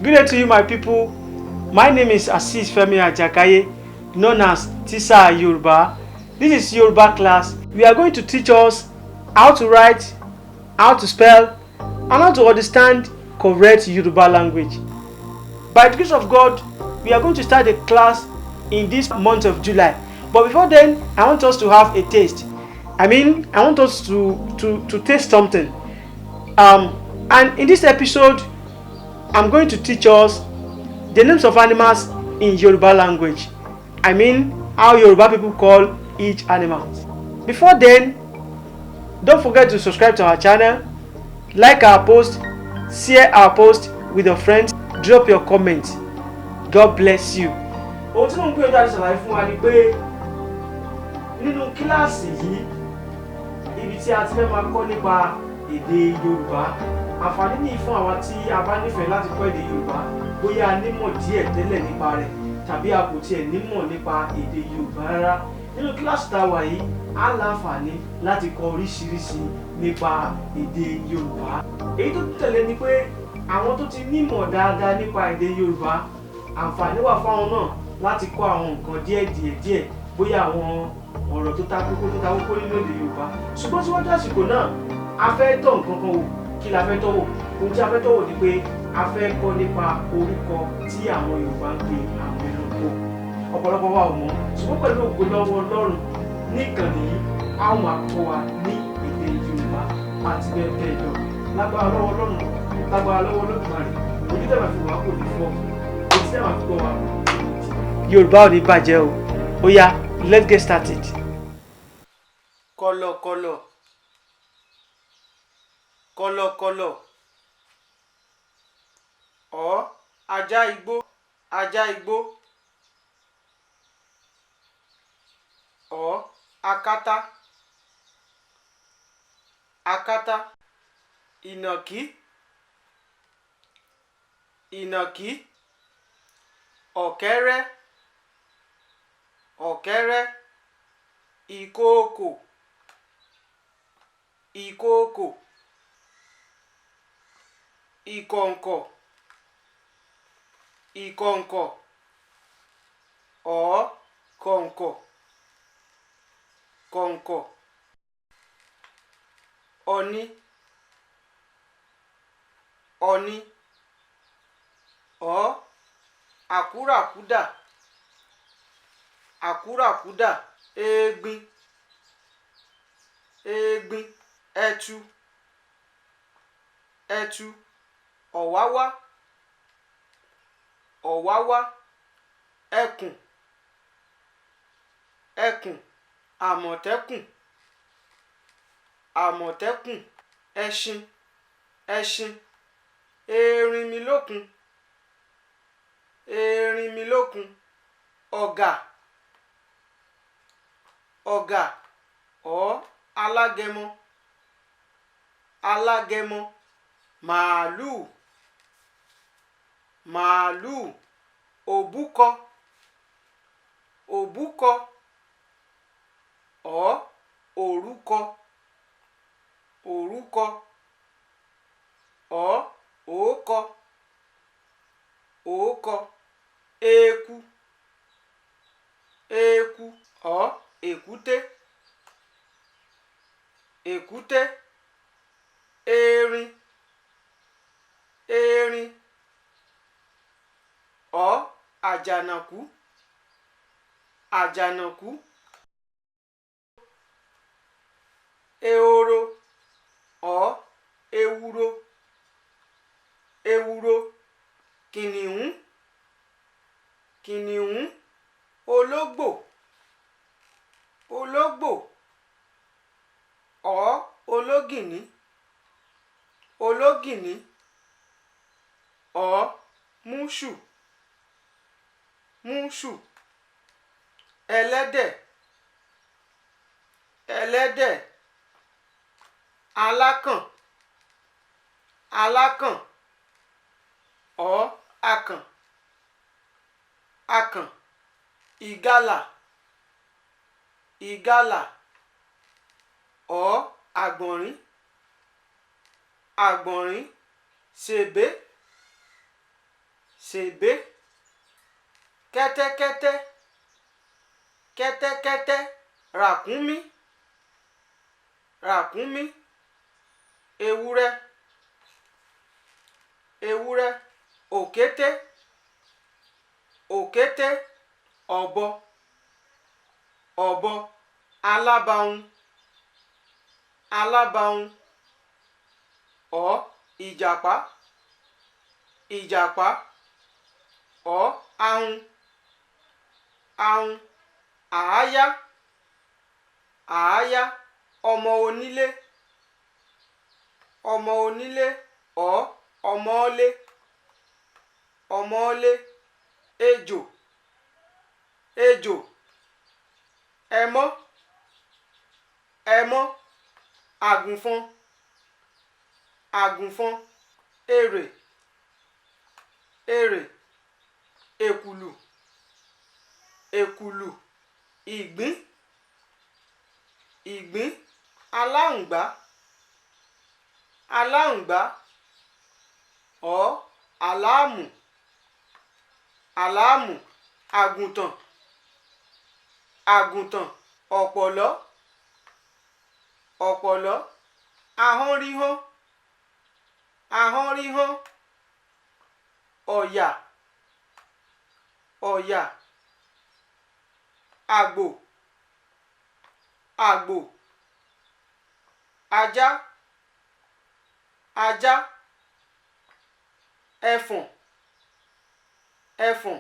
Good day to you, my people. My name is Azeez Femi Ajakaye, known as Tisa Yoruba. This is Yoruba class. We are going to teach us how to write, how to spell, and how to understand correct Yoruba language. By the grace of God, we are going to start a class in this month of July. But before then, I want us to have a taste. I want us to taste something. And in this episode, I'm going to teach us the names of animals in Yoruba language. How Yoruba people call each animal. Before then, don't forget to subscribe to our channel, like our post, share our post with your friends, drop your comments. God bless you. Ohun tí mo ń gbìyànjú àti ṣàlàyé fún wa ni pé nínú kíláàsì yìí, ibi tí a ti fẹ́ máa kọ́ nípa èdè Yorùbá. Àǹfààní nìyí fún àwa tí a bá nífẹ̀ẹ́ láti kọ́ èdè Yorùbá, bóyá a nímọ̀ díẹ̀ tẹ́lẹ̀ nípa rẹ̀ tàbí a kò tiẹ̀ nímọ̀ nípa èdè Yorùbá rárá. Nínú kíláàsì tá a wà yìí, a láǹfààní láti kọ́ oríṣiríṣi nípa èdè Yorùbá. Èyí tó tẹ̀lé ni pé àwọn tó ti nímọ̀ dáadáa nípa èdè Yorùbá, àǹfààní wà fáwọn náà láti kọ́ àwọn nǹkan díẹ̀ bóyá àwọn ọ̀rọ̀ tó ta kókó nínú èdè Yorùbá. Ṣùgbọ́n síwájú àsìkò náà, a fẹ́ tọ̀ nǹkan kan wò. Kí la fẹ́ tọ́wò? Ohun tí a fẹ́ tọ́wò ni pé a fẹ́ kọ́ nípa orúkọ tí àwọn Yorùbá ń pe àwọn ẹranko. Ọ̀pọ̀lọpọ̀ wa ò mọ̀, ṣùgbọ́n pẹ̀lú ògo lọ́wọ́ Ọlọ́run ní ìkànnì yìí, a ó máa kọ́ wa ní èdè Yorùbá àti bẹ́ẹ̀ bẹ́ẹ̀ lọ. Lágbára lọ́wọ́ Ọlọ́run, lágbára lọ́wọ́ Olódùmarè, ojú tẹ̀ máa fi wá kò ní fọ́, ojú tẹ̀ máa fi gbọ́ wa. Yorùbá ò ní bàjẹ́ o. Ó yá, let's get started. Kọ̀lọ̀kọ̀lọ̀, kọ̀lọ̀kọ̀lọ̀. Ajá igbó, ajá igbó. Akátá, akátá. Ìnàkí, ìnàkí. Ọ̀kẹ́rẹ́, ọ̀kẹ́rẹ́. Ìkookò, ìkookò. Ìkọ̀ǹkọ̀, ìkọ̀ǹkọ̀. Kọ̀ǹkọ̀, kọ̀ǹkọ̀. Ọ̀ní, ọ̀ní. Àkúràkúdà, àkúràkúdà. Eégbín, eégbín. Ẹtu, ẹtu. Ọ̀wáwá, ọ̀wáwá. Ẹkùn, ẹkùn. Àmọ̀tẹ́kùn, àmọ̀tẹ́kùn. Ẹṣin, ẹṣin. Erinmilókun, erinmilókun. Ọ̀gà, ọ̀gà. Alágẹmọ, alágẹmọ. Màálù, màálù. Òbúkọ, òbúkọ. Òrúkọ, òrúkọ. Òókọ, òókọ. Eku, eku. Èkúté, èkúté. Erin, erin. Àjànàkú, àjànàkú. Ehoro, ewúro, ewúro. Kìnìún, kìnìún. Ológbò, ológbò. Ológìnní, ológìnní. Múṣù, múṣù. Ẹlẹ́dẹ̀, ẹlẹ́dẹ̀. Alákàn, alákàn. Akàn, akàn. Ìgalà, ìgalà. Àgbọ̀nrín, àgbọ̀nrín. Ṣèbé, sèbé, kẹ́tẹ́kẹ́tẹ́, kẹ́tẹ́kẹ́tẹ́, ràkúnmí, ràkúnmí, ewúrẹ́, ewúrẹ́, òkété, òkété, ọ̀bọ, ọ̀bọ, alábàáhùn, alábàáhùn, ìjàpá, ìjàpá, ahun, ahun, àáyá, àáyá, ọmọ onílé, ọmọ onílé, ọmọọ́lé, ọmọọ́lé, ejò, ejò, ẹmọ́, ẹmọ́, àgùnfọn, àgùnfọn, èrè, èrè, èkùlù, èkùlù, ìgbín, ìgbín, aláǹgbá, aláǹgbá, àláàmù, àláàmù, àgùntàn, àgùntàn, ọ̀pọ̀lọ́, ọ̀pọ̀lọ́, ahọ́nríhọ́n, ahọ́nríhọ́n, ọ̀yà, ọ̀yà, àgbò, àgbò, ajá, ajá, ẹfọ̀n, ẹfọ̀n.